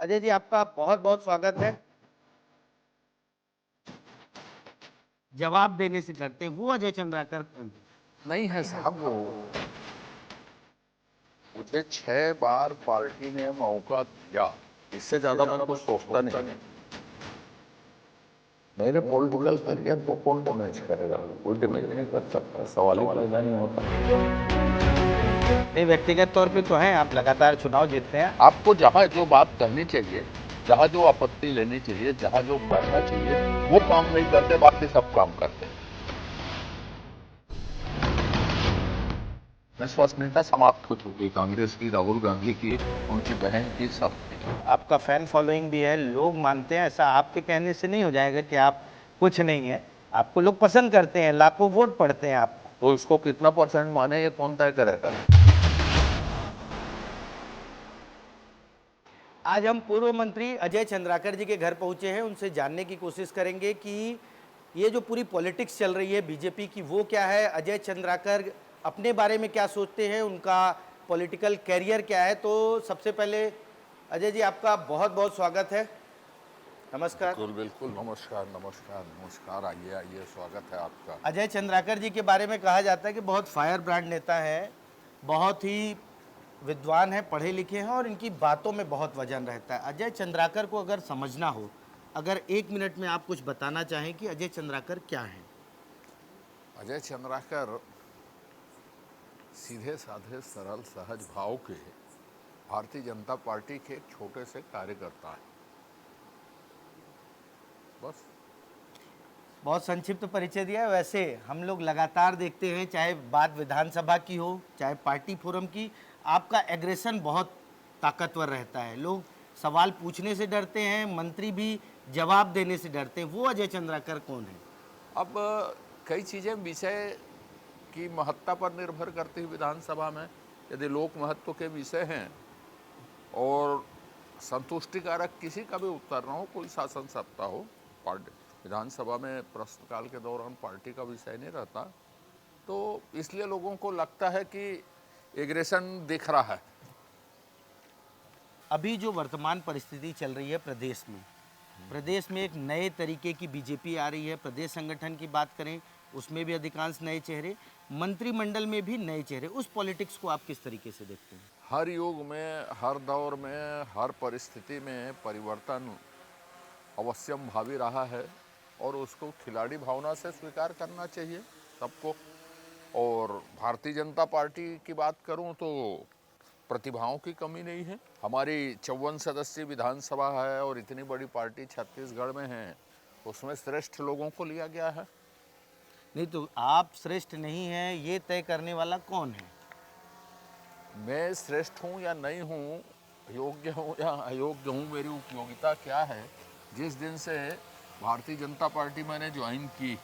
अजय जी, आपका बहुत बहुत स्वागत है। जवाब देने से डरते हैं, वो अजय चंद्राकर नहीं है साहब। वो मुझे 6 बार पार्टी ने मौका दिया, इससे ज्यादा मैं कुछ सोचता नहीं। मेरे पॉलिटिकल करियर को कौन डैमेज करेगा? कोई डैमेज नहीं कर सकता, सवाल ही पैदा नहीं होता। नहीं, व्यक्तिगत तौर पे तो हैं, आप लगातार चुनाव जीतते हैं। आपको जहाँ जो बात करनी चाहिए, जहाँ जो आपत्ति लेनी चाहिए, जहाँ जो करना चाहिए, वो काम नहीं करते, बाकी सब काम करते। विश्वसनीयता समाप्त हो चुकी कांग्रेस की, राहुल गांधी की, उनकी बहन की, सब। आपका फैन फॉलोइंग भी है, लोग मानते हैं। ऐसा आपके कहने से नहीं हो जाएगा कि आप कुछ नहीं है। आपको लोग पसंद करते हैं, लाखों वोट पड़ते हैं आप। तो इसको कितना परसेंट माने, ये कौन तय करेगा? आज हम पूर्व मंत्री अजय चंद्राकर जी के घर पहुंचे हैं। उनसे जानने की कोशिश करेंगे कि ये जो पूरी पॉलिटिक्स चल रही है बीजेपी की, वो क्या है, अजय चंद्राकर अपने बारे में क्या सोचते हैं, उनका पॉलिटिकल कैरियर क्या है। तो सबसे पहले अजय जी, आपका बहुत बहुत स्वागत है। नमस्कार। बिल्कुल बिल्कुल, नमस्कार नमस्कार नमस्कार। आइए आइए, स्वागत है आपका। अजय चंद्राकर जी के बारे में कहा जाता है कि बहुत फायर ब्रांड नेता हैं, बहुत ही विद्वान हैं, पढ़े लिखे हैं और इनकी बातों में बहुत वजन रहता है। अजय चंद्राकर को अगर समझना हो, अगर 1 मिनट में आप कुछ बताना चाहें कि अजय चंद्राकर क्या हैं। अजय चंद्राकर सीधे साधे सरल सहज भाव के भारतीय जनता पार्टी के एक छोटे से कार्यकर्ता हैं, बस। बहुत संक्षिप्त परिचय दिया है। वैसे हम लोग लगातार देखते हैं, चाहे बात विधानसभा की हो, चाहे पार्टी फोरम की, आपका एग्रेशन बहुत ताकतवर रहता है। लोग सवाल पूछने से डरते हैं, मंत्री भी जवाब देने से डरते हैं। वो अजय चंद्राकर कौन है? अब कई चीज़ें विषय की महत्ता पर निर्भर करती है। विधानसभा में यदि लोक महत्व के विषय हैं और संतुष्टिकारक किसी का भी उत्तर ना हो, कोई शासन सत्ता हो, पार्टी विधानसभा में प्रश्नकाल के दौरान पार्टी का विषय नहीं रहता, तो इसलिए लोगों को लगता है कि एग्रेशन दिख रहा है। अभी जो वर्तमान परिस्थिति चल रही है प्रदेश में एक नए तरीके की बीजेपी आ रही है। प्रदेश संगठन की बात करें, उसमें भी अधिकांश नए चेहरे, मंत्रिमंडल में भी नए चेहरे। उस पॉलिटिक्स को आप किस तरीके से देखते हैं? हर युग में, हर दौर में, हर परिस्थिति में परिवर्तन अवश्यम भावी रहा है और उसको खिलाड़ी भावना से स्वीकार करना चाहिए सबको। और भारतीय जनता पार्टी की बात करूं तो प्रतिभाओं की कमी नहीं है। हमारी 54 सदस्यीय विधानसभा है और इतनी बड़ी पार्टी छत्तीसगढ़ में है, उसमें श्रेष्ठ लोगों को लिया गया है। नहीं तो आप श्रेष्ठ नहीं हैं, ये तय करने वाला कौन है? मैं श्रेष्ठ हूँ या नहीं हूँ, योग्य हूँ या अयोग्य हूँ, मेरी उपयोगिता क्या है, जिस दिन से भारतीय जनता पार्टी मैंने ज्वाइन की,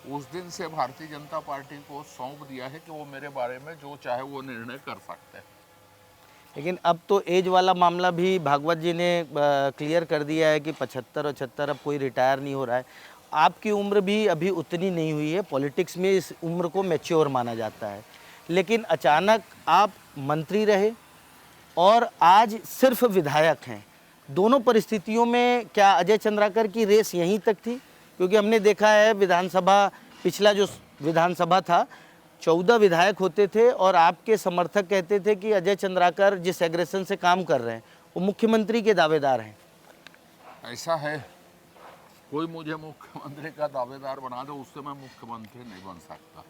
उस दिन से भारतीय जनता पार्टी को सौंप दिया है कि वो मेरे बारे में जो चाहे वो निर्णय कर सकते हैं। लेकिन अब तो एज वाला मामला भी भागवत जी ने क्लियर कर दिया है कि 75 और 76, अब कोई रिटायर नहीं हो रहा है। आपकी उम्र भी अभी उतनी नहीं हुई है। पॉलिटिक्स में इस उम्र को मैच्योर माना जाता है, लेकिन अचानक आप मंत्री रहे और आज सिर्फ विधायक हैं। दोनों परिस्थितियों में क्या अजय चंद्राकर की रेस यहीं तक थी? क्योंकि हमने देखा है विधानसभा, पिछला जो विधानसभा था, 14 विधायक होते थे और आपके समर्थक कहते थे कि अजय चंद्राकर जिस एग्रेशन से काम कर रहे हैं वो मुख्यमंत्री के दावेदार हैं। ऐसा है, कोई मुझे मुख्यमंत्री का दावेदार बना दे, उससे मैं मुख्यमंत्री नहीं बन सकता।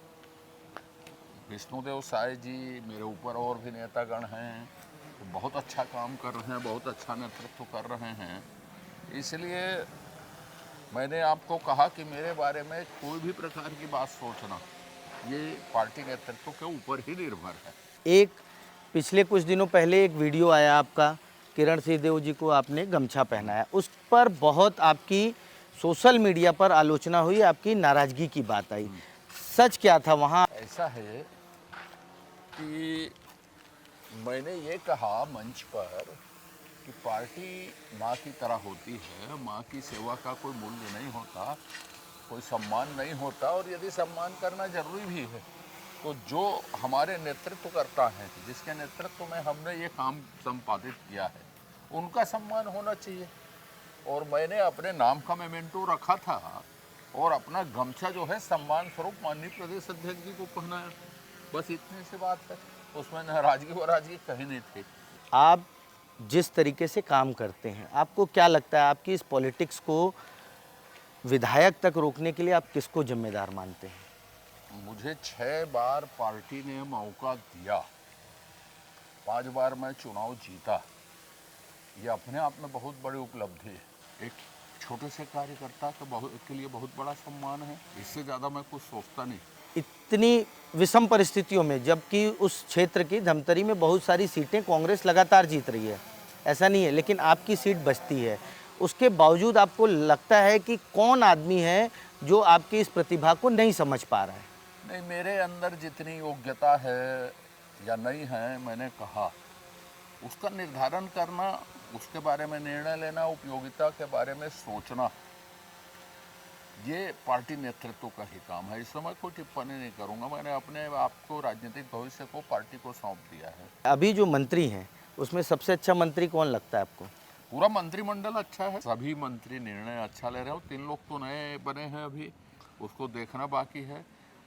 विष्णुदेव साय जी, मेरे ऊपर और भी नेतागण हैं, तो बहुत अच्छा काम कर रहे हैं, बहुत अच्छा नेतृत्व कर रहे हैं। इसलिए मैंने आपको कहा कि मेरे बारे में कोई भी प्रकार की बात सोचना, ये पार्टी नेतृत्व के ऊपर ही निर्भर है। एक पिछले कुछ दिनों पहले एक वीडियो आया आपका, किरण सिंहदेव जी को आपने गमछा पहनाया, उस पर बहुत आपकी सोशल मीडिया पर आलोचना हुई, आपकी नाराजगी की बात आई। सच क्या था वहाँ? ऐसा है कि मैंने ये कहा मंच पर कि पार्टी माँ की तरह होती है, माँ की सेवा का कोई मूल्य नहीं होता, कोई सम्मान नहीं होता, और यदि सम्मान करना जरूरी भी है तो जो हमारे नेतृत्व करता है, जिसके नेतृत्व में हमने ये काम संपादित किया है, उनका सम्मान होना चाहिए। और मैंने अपने नाम का मेमेंटो रखा था और अपना गमछा जो है सम्मान स्वरूप माननीय प्रदेश अध्यक्ष जी को पहनाया। बस इतनी सी बात है, उसमें नाराजगी वराजगी कहीं नहीं थी। आप जिस तरीके से काम करते हैं, आपको क्या लगता है आपकी इस पॉलिटिक्स को विधायक तक रोकने के लिए आप किसको जिम्मेदार मानते हैं? मुझे 6 बार पार्टी ने मौका दिया, 5 बार मैं चुनाव जीता, ये अपने आप में बहुत बड़ी उपलब्धि है। एक छोटे से कार्यकर्ता के लिए बहुत बड़ा सम्मान है। इससे ज़्यादा मैं कुछ सोचता नहीं। इतनी विषम परिस्थितियों में, जबकि उस क्षेत्र की धमतरी में बहुत सारी सीटें कांग्रेस लगातार जीत रही है, ऐसा नहीं है, लेकिन आपकी सीट बचती है, उसके बावजूद आपको लगता है कि कौन आदमी है जो आपकी इस प्रतिभा को नहीं समझ पा रहा है? नहीं, मेरे अंदर जितनी योग्यता है या नहीं है, मैंने कहा उसका निर्धारण करना, उसके बारे में निर्णय लेना, उपयोगिता के बारे में सोचना, ये पार्टी नेतृत्व का ही काम है। इसमें मैं कोई टिप्पणी नहीं करूंगा। मैंने अपने आप को, राजनीतिक भविष्य को पार्टी को सौंप दिया है। अभी जो मंत्री हैं उसमें सबसे अच्छा मंत्री कौन लगता है आपको? पूरा मंत्रिमंडल अच्छा है, सभी मंत्री निर्णय अच्छा ले रहे हो। 3 लोग तो नए बने हैं अभी, उसको देखना बाकी है।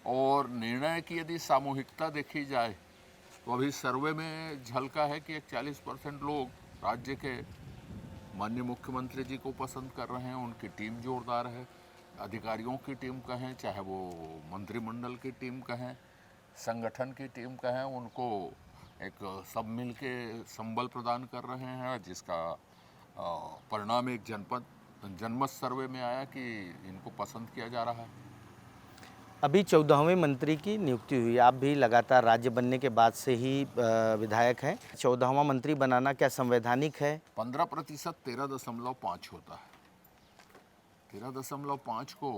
और निर्णय की यदि सामूहिकता देखी जाए तो अभी सर्वे में झलका है कि 40% लोग राज्य के माननीय मुख्यमंत्री जी को पसंद कर रहे हैं। उनकी टीम जोरदार है, अधिकारियों की टीम कहें, चाहे वो मंत्रिमंडल की टीम कहें, संगठन की टीम कहें, उनको एक सब मिल के संबल प्रदान कर रहे हैं, जिसका परिणाम एक जनमत सर्वे में आया कि इनको पसंद किया जा रहा है। अभी 14वें मंत्री की नियुक्ति हुई, आप भी लगातार राज्य बनने के बाद से ही विधायक हैं। 14वां मंत्री बनाना क्या संवैधानिक है? 15% 13.5 होता है। 13.5 को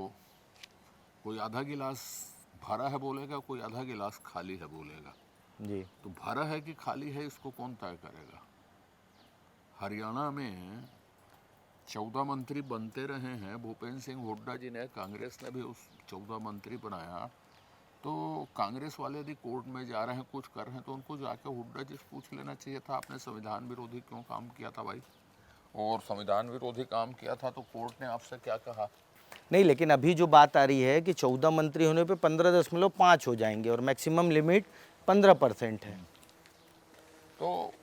कोई आधा गिलास भरा है बोलेगा, कोई आधा गिलास खाली है बोलेगा। जी। तो भरा है कि खाली है, इसको कौन तय करेगा? हरियाणा में 14 मंत्री बनते रहे हैं। भूपेंद्र सिंह हुड्डा जी ने, कांग्रेस ने भी उस 14 मंत्री बनाया। तो कांग्रेस वाले यदि कोर्ट में जा रहे हैं, कुछ कर रहे हैं, तो उनको जाके हुड्डा जी से पूछ लेना चाहिए था, आपने संविधान विरोधी क्यों काम किया था भाई? और संविधान विरोधी काम किया था तो कोर्ट ने आपसे क्या कहा? नहीं, लेकिन अभी जो बात आ रही है कि 14 मंत्री होने पे 15.5 हो जाएंगे और मैक्सिमम लिमिट 15% है। तो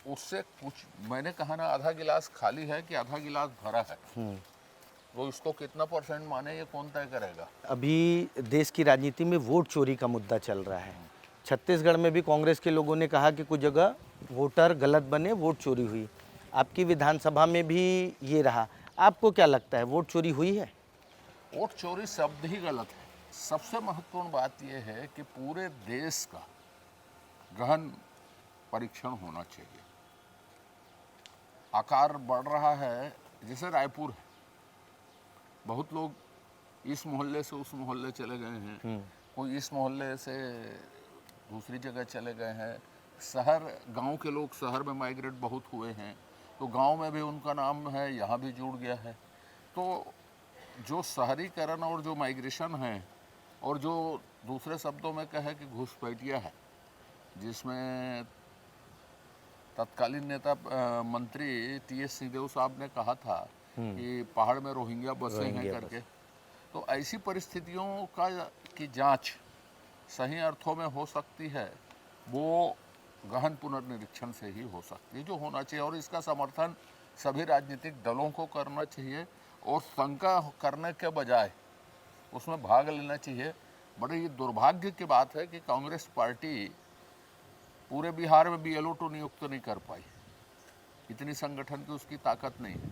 उससे कुछ, मैंने कहा ना, आधा गिलास खाली है कि आधा गिलास भरा है, तो इसको कितना % माने, ये कौन तय करेगा? अभी देश की राजनीति में वोट चोरी का मुद्दा चल रहा है। छत्तीसगढ़ में भी कांग्रेस के लोगों ने कहा कि कुछ जगह वोटर गलत बने, वोट चोरी हुई। आपकी विधानसभा में भी ये रहा। आपको क्या लगता है, वोट चोरी हुई है? वोट चोरी शब्द ही गलत है। सबसे महत्वपूर्ण बात यह है कि पूरे देश का गहन परीक्षण होना चाहिए। आकार बढ़ रहा है, जैसे रायपुर है, बहुत लोग इस मोहल्ले से उस मोहल्ले चले गए हैं, कोई इस मोहल्ले से दूसरी जगह चले गए हैं। शहर, गांव के लोग शहर में माइग्रेट बहुत हुए हैं, तो गांव में भी उनका नाम है, यहाँ भी जुड़ गया है। तो जो शहरीकरण और जो माइग्रेशन है, और जो दूसरे शब्दों में कहे कि घुसपैठिया है, जिसमें तत्कालीन नेता मंत्री TS सिंहदेव साहब ने कहा था कि पहाड़ में रोहिंग्या बसे हैं करके। तो ऐसी परिस्थितियों की जांच सही अर्थों में हो सकती है, वो गहन पुनर्निरीक्षण से ही हो सकती है, जो होना चाहिए। और इसका समर्थन सभी राजनीतिक दलों को करना चाहिए, और शंका करने के बजाय उसमें भाग लेना चाहिए। बड़े ये दुर्भाग्य की बात है कि कांग्रेस पार्टी पूरे बिहार में BLO तो नियुक्त नहीं कर पाई, इतनी संगठन की उसकी ताकत नहीं है।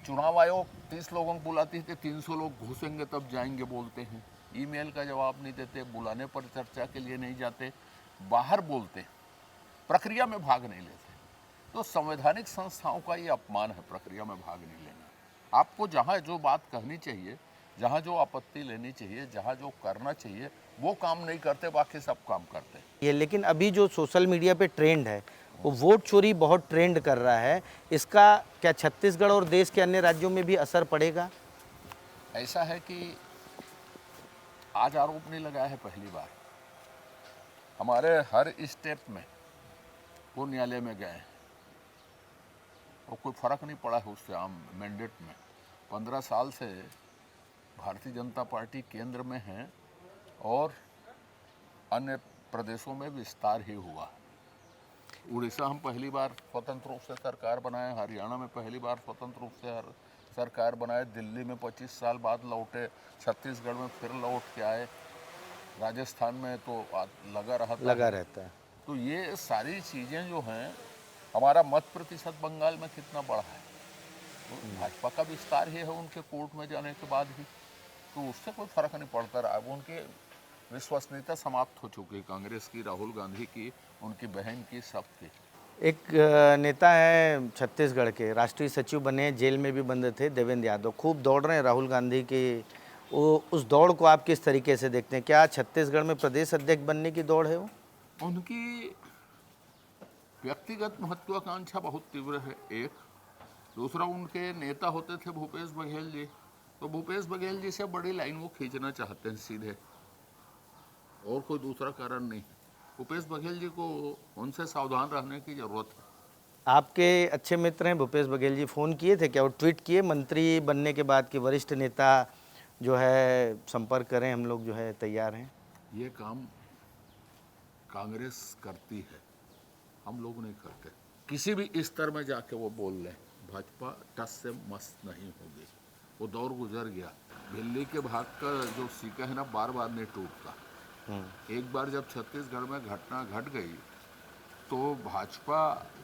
चुनाव आयोग 30 लोगों को बुलाती है कि 300 लोग घुसेंगे तब जाएंगे बोलते हैं। ईमेल का जवाब नहीं देते, बुलाने पर चर्चा के लिए नहीं जाते, बाहर बोलते, प्रक्रिया में भाग नहीं लेते। तो संवैधानिक संस्थाओं का ये अपमान है, प्रक्रिया में भाग नहीं लेना। आपको जहाँ जो बात कहनी चाहिए, जहाँ जो आपत्ति लेनी चाहिए, जहाँ जो करना चाहिए, वो काम नहीं करते, बाकी सब काम करते। ये लेकिन अभी जो सोशल मीडिया पे ट्रेंड है, वो वोट चोरी बहुत ट्रेंड कर रहा है। इसका क्या छत्तीसगढ़ और देश के अन्य राज्यों में भी असर पड़ेगा? ऐसा है कि आज आरोप नहीं लगाया है पहली बार, हमारे हर स्टेप में वो न्यायालय में गए हैं। और कोई फर्क नहीं पड़ा है उससे आम मैंडेट में। 15 साल से भारतीय जनता पार्टी केंद्र में है और अन्य प्रदेशों में विस्तार ही हुआ। उड़ीसा हम पहली बार स्वतंत्र रूप से सरकार बनाए, हरियाणा में पहली बार स्वतंत्र रूप से सरकार बनाए, दिल्ली में 25 साल बाद लौटे, छत्तीसगढ़ में फिर लौट के आए, राजस्थान में तो लगा रहता है। तो ये सारी चीज़ें जो हैं, हमारा मत प्रतिशत बंगाल में कितना बढ़ा है, तो भाजपा का विस्तार ही है उनके कोर्ट में जाने के बाद ही, तो उससे कोई फर्क नहीं पड़ता रहा। अब उनकी विश्वसनीयता समाप्त हो चुकी, कांग्रेस की, राहुल गांधी की, उनकी बहन की, सबकी। एक नेता है छत्तीसगढ़ के, राष्ट्रीय सचिव बने, जेल में भी बंद थे, देवेंद्र यादव, खूब दौड़ रहे हैं राहुल गांधी के। वो उस दौड़ को आप किस तरीके से देखते हैं? क्या छत्तीसगढ़ में प्रदेश अध्यक्ष बनने की दौड़ है वो? उनकी व्यक्तिगत महत्वाकांक्षा बहुत तीव्र है, एक। दूसरा, उनके नेता होते थे भूपेश बघेल जी, तो भूपेश बघेल जी से बड़ी लाइन वो खींचना चाहते हैं सीधे, और कोई दूसरा कारण नहीं। भूपेश बघेल जी को उनसे सावधान रहने की जरूरत है। आपके अच्छे मित्र हैं भूपेश बघेल जी, फ़ोन किए थे क्या? वो ट्वीट किए मंत्री बनने के बाद कि वरिष्ठ नेता जो है संपर्क करें, हम लोग जो है तैयार हैं। ये काम कांग्रेस करती है, हम लोग नहीं करते। किसी भी स्तर में जाके वो बोल लें, भाजपा टस से मस्त नहीं होगी, वो दौर गुजर गया। दिल्ली के भाग का जो सिक्का है ना, बार बार नहीं टूटता। एक बार जब छत्तीसगढ़ में घटना घट गई तो भाजपा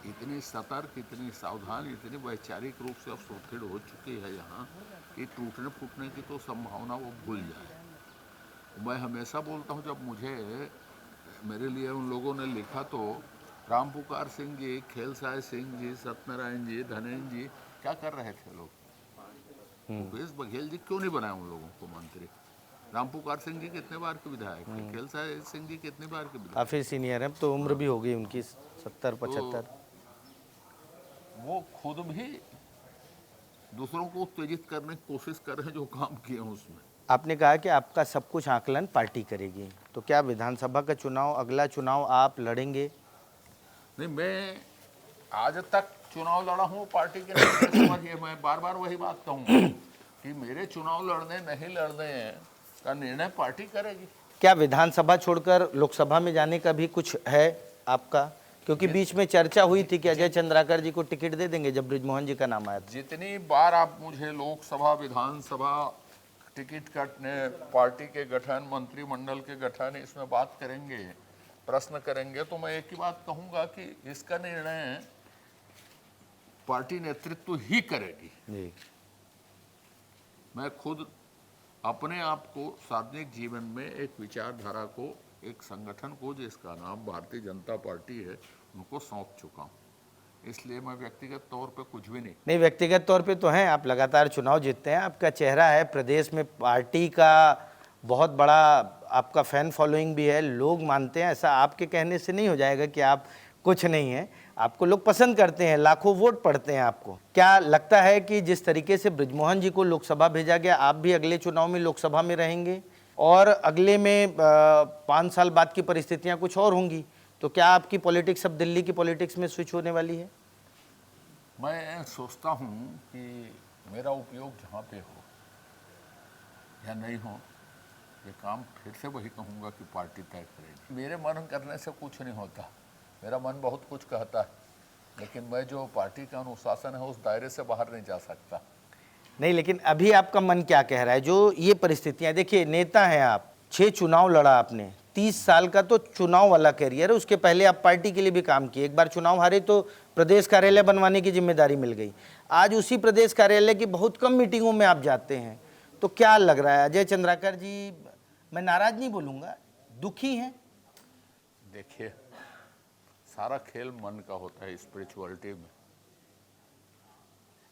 इतनी सतर्क, इतनी सावधान, इतनी वैचारिक रूप से अब सुदृढ़ हो चुकी है यहाँ कि टूटने फूटने की तो संभावना वो भूल जाए। मैं हमेशा बोलता हूँ, जब मुझे मेरे लिए उन लोगों ने लिखा तो राम पुकार सिंह जी, खेलसाय सिंह जी, सत्यनारायण जी, धनेन्द्र जी, क्या कर रहे थे लोग? भूपेश बघेल जी क्यों नहीं बनाए उन लोगों को मंत्री? राम पुकार सिंह जी कितने बार के विधायक थे, खेलसाय सिंह जी कितने बार के विधायक? काफ़ी सीनियर है, तो उम्र भी हो गई उनकी 70-75। वो खुद भी दूसरों को उत्तेजित करने की कोशिश कर रहे हैं, जो काम किए हैं उसमें। आपने कहा कि आपका सब कुछ आकलन पार्टी करेगी, तो क्या विधानसभा का चुनाव, अगला चुनाव आप लड़ेंगे? नहीं, मैं आज तक चुनाव लड़ा हूँ पार्टी के निर्देश पर ही। मैं बार बार वही बात कहूँगा कि मेरे चुनाव लड़ने नहीं लड़ने का निर्णय पार्टी करेगी। क्या विधानसभा छोड़कर लोकसभा में जाने का भी कुछ है आपका? क्योंकि बीच में चर्चा हुई थी कि अजय चंद्राकर जी को टिकट दे देंगे जब बृजमोहन जी का नाम आया था। जितनी बार आप मुझे लोकसभा, विधानसभा टिकट कटने, पार्टी के गठन, मंत्रिमंडल के गठन, इसमें बात करेंगे, प्रश्न करेंगे, तो मैं एक ही बात कहूँगा कि इसका निर्णय पार्टी नेतृत्व ही करेगी। जी। मैं खुद अपने आप को सार्वजनिक जीवन में एक विचारधारा को, एक संगठन को जिसका नाम भारतीय जनता पार्टी है, उनको सौंप चुका हूँ। इसलिए मैं व्यक्तिगत तौर पे कुछ भी नहीं। व्यक्तिगत तौर पे तो हैं, आप लगातार चुनाव जीतते हैं, आपका चेहरा है, प्रदेश में पार्टी का बहुत बड़ा आपका फैन फॉलोइंग भी है, लोग मानते हैं। ऐसा आपके कहने से नहीं हो जाएगा कि आप कुछ नहीं हैं, आपको लोग पसंद करते हैं, लाखों वोट पड़ते हैं आपको। क्या लगता है कि जिस तरीके से बृजमोहन जी को लोकसभा भेजा गया, आप भी अगले चुनाव में लोकसभा में रहेंगे और अगले में 5 साल बाद की परिस्थितियां कुछ और होंगी, तो क्या आपकी पॉलिटिक्स अब दिल्ली की पॉलिटिक्स में स्विच होने वाली है? मैं सोचता हूँ कि मेरा उपयोग जहाँ पे हो या नहीं हो, ये काम फिर से वही कहूँगा कि पार्टी तय करेगी। मेरे मन करने से कुछ नहीं होता, मेरा मन बहुत कुछ कहता है, लेकिन मैं जो पार्टी का अनुशासन है उस दायरे से बाहर नहीं जा सकता। नहीं, लेकिन अभी आपका मन क्या कह रहा है? जो ये परिस्थितियां, देखिए नेता हैं आप, 6 चुनाव लड़ा आपने, 30 साल का तो चुनाव वाला कैरियर है, उसके पहले आप पार्टी के लिए भी काम किए। एक बार चुनाव हारे तो प्रदेश कार्यालय बनवाने की जिम्मेदारी मिल गई, आज उसी प्रदेश कार्यालय की बहुत कम मीटिंगों में आप जाते हैं, तो क्या लग रहा है अजय चंद्राकर जी, मैं नाराज नहीं बोलूँगा, दुखी हैं? देखिए, सारा खेल मन का होता है स्पिरिचुअलिटी में,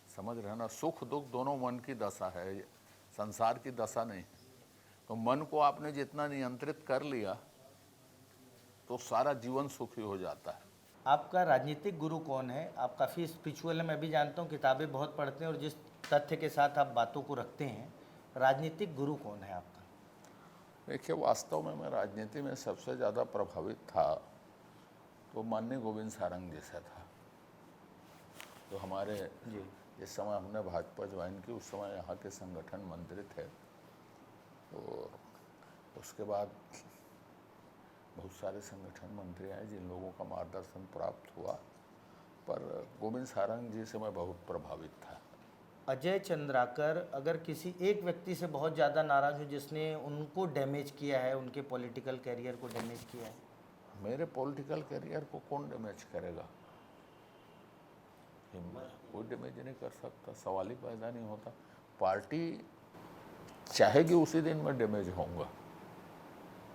समझ रहे हैं ना? सुख दुख दोनों मन की दशा है, संसार की दशा नहीं। तो मन को आपने जितना नियंत्रित कर लिया तो सारा जीवन सुखी हो जाता है। आपका राजनीतिक गुरु कौन है? आप काफ़ी स्पिरिचुअल है, मैं भी जानता हूँ, किताबें बहुत पढ़ते हैं और जिस तथ्य के साथ आप बातों को रखते हैं, राजनीतिक गुरु कौन है आपका? देखिए, वास्तव में मैं राजनीति में सबसे ज़्यादा प्रभावित था तो माननीय गोविंद सारंग जी से था। जो हमारे जी। जिस समय हमने भाजपा ज्वाइन की उस समय यहाँ के संगठन मंत्री थे, और उसके बाद बहुत सारे संगठन मंत्री आए जिन लोगों का मार्गदर्शन प्राप्त हुआ, पर गोविंद सारंग जी से मैं बहुत प्रभावित था। अजय चंद्राकर अगर किसी एक व्यक्ति से बहुत ज़्यादा नाराज़ हो जिसने उनको डैमेज किया है, उनके पॉलिटिकल कैरियर को डैमेज किया है? मेरे पॉलिटिकल करियर को कौन डैमेज करेगा? कोई डैमेज नहीं कर सकता, सवाल ही पैदा नहीं होता। पार्टी चाहेगी उसी दिन मैं डैमेज होऊंगा,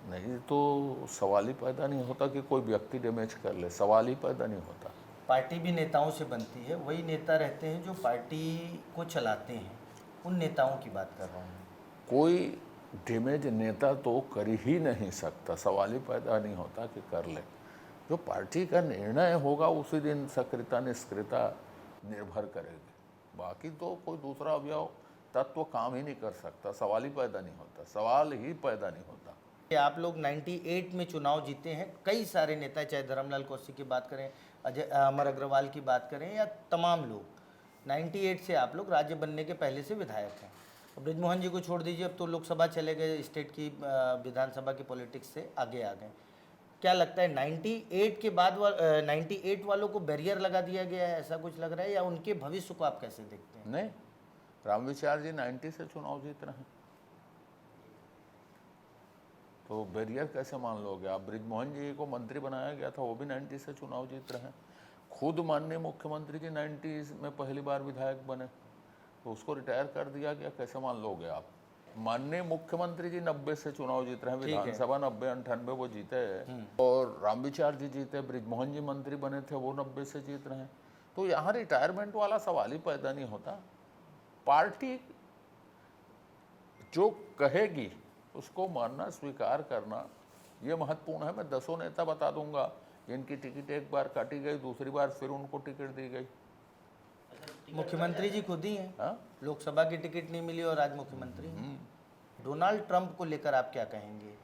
नहीं तो सवाल ही पैदा नहीं होता कि कोई व्यक्ति डैमेज कर ले, सवाल ही पैदा नहीं होता। पार्टी भी नेताओं से बनती है, वही नेता रहते हैं जो पार्टी को चलाते हैं, उन नेताओं की बात कर रहा हूँ। कोई डैमेज नेता तो कर ही नहीं सकता, सवाल ही पैदा नहीं होता कि कर ले। जो पार्टी का निर्णय होगा उसी दिन सक्रियता निष्क्रियता निर्भर करेगी, बाकी तो कोई दूसरा अवयव तत्व काम ही नहीं कर सकता, सवाल ही पैदा नहीं होता, सवाल ही पैदा नहीं होता। आप लोग 98 में चुनाव जीते हैं, कई सारे नेता, चाहे धर्मलाल कौशिक की बात करें, अमर अग्रवाल की बात करें, या तमाम लोग, 98 से आप लोग राज्य बनने के पहले से विधायक हैं। ब्रिजमोहन जी को छोड़ दीजिए, अब तो लोकसभा चले गए, स्टेट की विधानसभा की पॉलिटिक्स से आगे आ गए। क्या लगता है 98 के बाद 98 वालों को बैरियर लगा दिया गया है, ऐसा कुछ लग रहा है, या उनके भविष्य को आप कैसे देखते हैं? नहीं, रामविचार जी 90 से चुनाव जीत रहे हैं, तो बैरियर कैसे मान लोगे आप? ब्रिजमोहन जी को मंत्री बनाया गया था, वो भी 90 से चुनाव जीत रहे हैं। खुद माननीय मुख्यमंत्री जी 90 में पहली बार विधायक बने, तो उसको रिटायर कर दिया गया, कैसे मान लोगे आप? माननीय मुख्यमंत्री जी 90 से चुनाव जीत रहे हैं, विधानसभा 90-98 वो जीते, और रामविचार जी जीते, ब्रिजमोहन जी मंत्री बने थे वो 90 से जीत रहे हैं। तो यहाँ रिटायरमेंट वाला सवाल ही पैदा नहीं होता। पार्टी जो कहेगी उसको मानना, स्वीकार करना, ये महत्वपूर्ण है। मैं 10 नेता बता दूंगा जिनकी टिकट एक बार काटी गई, दूसरी बार फिर उनको टिकट दी गई। मुख्यमंत्री जी खुद ही हैं, हाँ, लोकसभा की टिकट नहीं मिली और आज मुख्यमंत्री हैं। डोनाल्ड ट्रंप को लेकर आप क्या कहेंगे?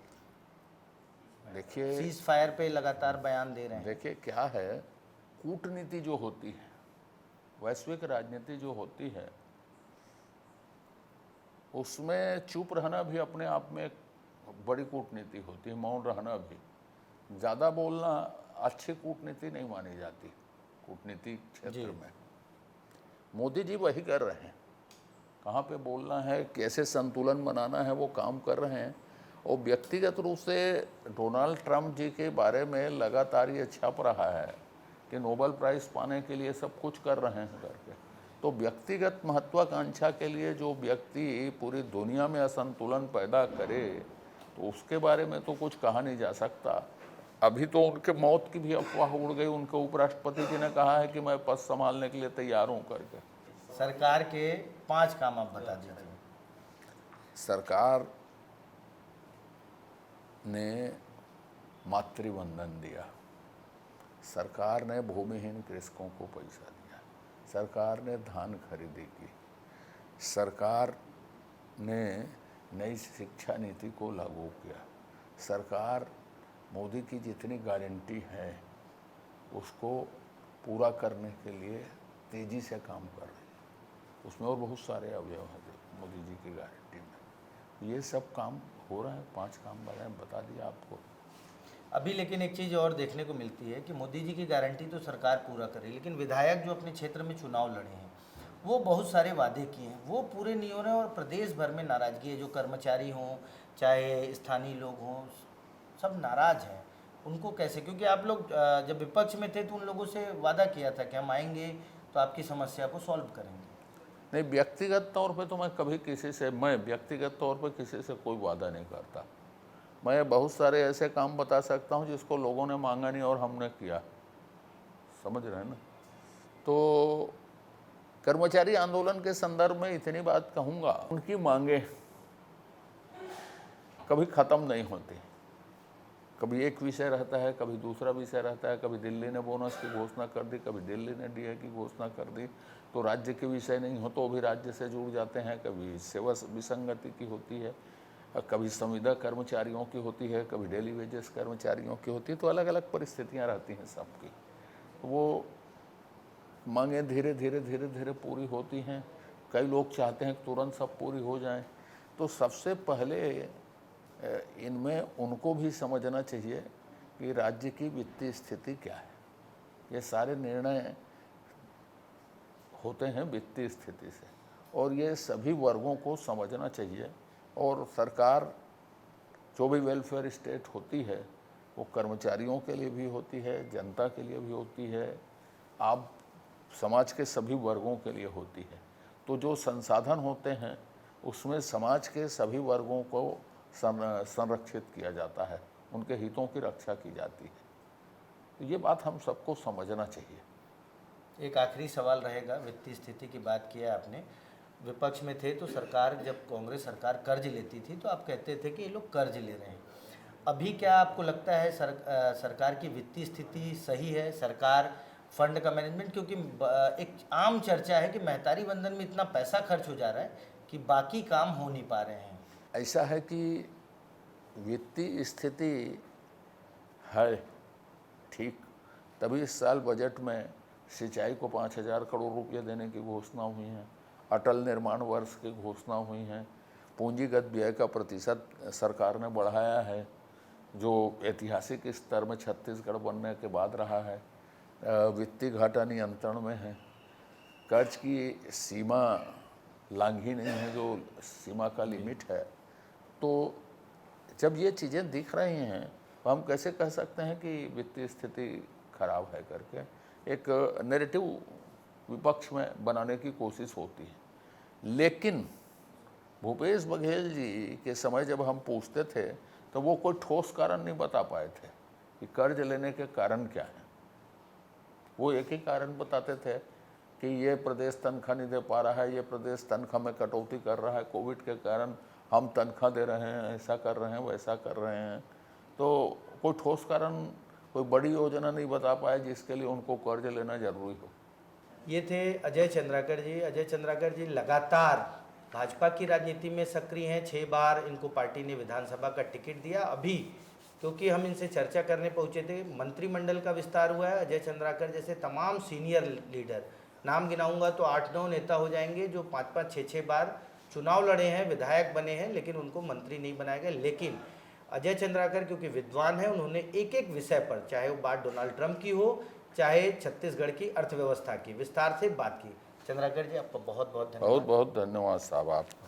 देखिए, सीज फायर पे लगातार बयान दे रहे हैं। देखिए क्या है, कूटनीति जो होती है, वैश्विक राजनीति जो होती है, उसमें चुप रहना भी अपने आप में एक बड़ी कूटनीति होती है, मौन रहना भी। ज़्यादा बोलना अच्छी कूटनीति नहीं मानी जाती कूटनीति क्षेत्र में। मोदी जी वही कर रहे हैं, कहाँ पे बोलना है, कैसे संतुलन बनाना है, वो काम कर रहे हैं। और व्यक्तिगत रूप से डोनाल्ड ट्रंप जी के बारे में लगातार ये छप रहा है कि नोबेल प्राइज़ पाने के लिए सब कुछ कर रहे हैं करके। तो व्यक्तिगत महत्वाकांक्षा के लिए जो व्यक्ति पूरी दुनिया में असंतुलन पैदा करे, तो उसके बारे में तो कुछ कहा नहीं जा सकता। अभी तो उनके मौत की भी अफवाह उड़ गई, उनके उपराष्ट्रपति जी ने कहा है कि मैं पद संभालने के लिए तैयार हूँ करके। सरकार के 5 काम आप बता दीजिए। सरकार ने मातृवंदन दिया, सरकार ने भूमिहीन कृषकों को पैसा दिया, सरकार ने धान खरीदी की, सरकार ने नई शिक्षा नीति को लागू किया, सरकार मोदी की जितनी गारंटी है उसको पूरा करने के लिए तेज़ी से काम कर रही है। उसमें और बहुत सारे अवयव हैं मोदी जी की गारंटी में। ये सब काम हो रहा है, 5 काम बारे में बता दिया आपको। अभी लेकिन एक चीज़ और देखने को मिलती है कि मोदी जी की गारंटी तो सरकार पूरा करे, लेकिन विधायक जो अपने क्षेत्र में चुनाव लड़े हैं वो बहुत सारे वादे किए हैं, वो पूरे नहीं हो रहे हैं, और प्रदेश भर में नाराज़गी है। जो कर्मचारी हों चाहे स्थानीय लोग हों, सब नाराज़ हैं। उनको कैसे, क्योंकि आप लोग जब विपक्ष में थे तो उन लोगों से वादा किया था कि हम आएंगे तो आपकी समस्या को सॉल्व करेंगे। नहीं, व्यक्तिगत तौर पे तो मैं कभी किसी से, मैं व्यक्तिगत तौर पे किसी से कोई वादा नहीं करता। मैं बहुत सारे ऐसे काम बता सकता हूँ जिसको लोगों ने मांगा नहीं और हमने किया, समझ रहे हैं ना। तो कर्मचारी आंदोलन के संदर्भ में इतनी बात कहूँगा, उनकी मांगे कभी ख़त्म नहीं होती। कभी एक विषय रहता है, कभी दूसरा विषय रहता है। कभी दिल्ली ने बोनस की घोषणा कर दी, कभी दिल्ली ने डीए की घोषणा कर दी, तो राज्य के विषय नहीं हो तो भी राज्य से जुड़ जाते हैं। कभी सेवा विसंगति की होती है, कभी संविदा कर्मचारियों की होती है, कभी डेली वेजेस कर्मचारियों की होती है। तो अलग अलग परिस्थितियां रहती हैं सबकी। वो मांगें धीरे धीरे पूरी होती हैं। कई लोग चाहते हैं कि तुरंत सब पूरी हो जाएं। तो सबसे पहले इनमें उनको भी समझना चाहिए कि राज्य की वित्तीय स्थिति क्या है। ये सारे निर्णय होते हैं वित्तीय स्थिति से, और ये सभी वर्गों को समझना चाहिए। और सरकार जो भी वेलफेयर स्टेट होती है वो कर्मचारियों के लिए भी होती है, जनता के लिए भी होती है, आप समाज के सभी वर्गों के लिए होती है। तो जो संसाधन होते हैं उसमें समाज के सभी वर्गों को संरक्षित किया जाता है, उनके हितों की रक्षा की जाती है। तो ये बात हम सबको समझना चाहिए। एक आखिरी सवाल रहेगा, वित्तीय स्थिति की बात किया आपने। विपक्ष में थे तो सरकार, जब कांग्रेस सरकार कर्ज लेती थी तो आप कहते थे कि ये लोग कर्ज ले रहे हैं। अभी क्या आपको लगता है सरकार की वित्तीय स्थिति सही है? सरकार फंड का मैनेजमेंट, क्योंकि एक आम चर्चा है कि महतारी बंधन में इतना पैसा खर्च हो जा रहा है कि बाकी काम हो नहीं पा रहे हैं। ऐसा है कि वित्तीय स्थिति है ठीक, तभी इस साल बजट में सिंचाई को 5,000 करोड़ रुपये देने की घोषणा हुई है, अटल निर्माण वर्ष की घोषणा हुई है, पूंजीगत व्यय का प्रतिशत सरकार ने बढ़ाया है जो ऐतिहासिक स्तर में छत्तीसगढ़ बनने के बाद रहा है, वित्तीय घाटा नियंत्रण में है, कर्ज की सीमा लांघी नहीं है जो सीमा का लिमिट है। तो जब ये चीज़ें दिख रही हैं तो हम कैसे कह सकते हैं कि वित्तीय स्थिति खराब है करके। एक नैरेटिव विपक्ष में बनाने की कोशिश होती है। लेकिन भूपेश बघेल जी के समय जब हम पूछते थे तो वो कोई ठोस कारण नहीं बता पाए थे कि कर्ज लेने के कारण क्या है। वो एक ही कारण बताते थे कि ये प्रदेश तनख्वाह नहीं दे पा रहा है, ये प्रदेश तनख्वाह में कटौती कर रहा है, कोविड के कारण हम तनख्वाह दे रहे हैं, ऐसा कर रहे हैं, वैसा कर रहे हैं। तो कोई ठोस कारण, कोई बड़ी योजना नहीं बता पाए जिसके लिए उनको कर्ज लेना जरूरी हो। ये थे अजय चंद्राकर जी। अजय चंद्राकर जी लगातार भाजपा की राजनीति में सक्रिय हैं। 6 बार इनको पार्टी ने विधानसभा का टिकट दिया। अभी क्योंकि हम इनसे चर्चा करने पहुंचे थे, मंत्रिमंडल का विस्तार हुआ है। अजय चंद्राकर जैसे तमाम सीनियर लीडर, नाम गिनाऊंगा तो 8-9 नेता हो जाएंगे जो 5-5, 6-6 बार चुनाव लड़े हैं, विधायक बने हैं, लेकिन उनको मंत्री नहीं बनाया गया। लेकिन अजय चंद्राकर क्योंकि विद्वान है, उन्होंने एक एक विषय पर, चाहे वो बात डोनाल्ड ट्रंप की हो, चाहे छत्तीसगढ़ की अर्थव्यवस्था की, विस्तार से बात की। चंद्राकर जी आपका बहुत बहुत धन्यवाद। बहुत बहुत धन्यवाद साहब आपका।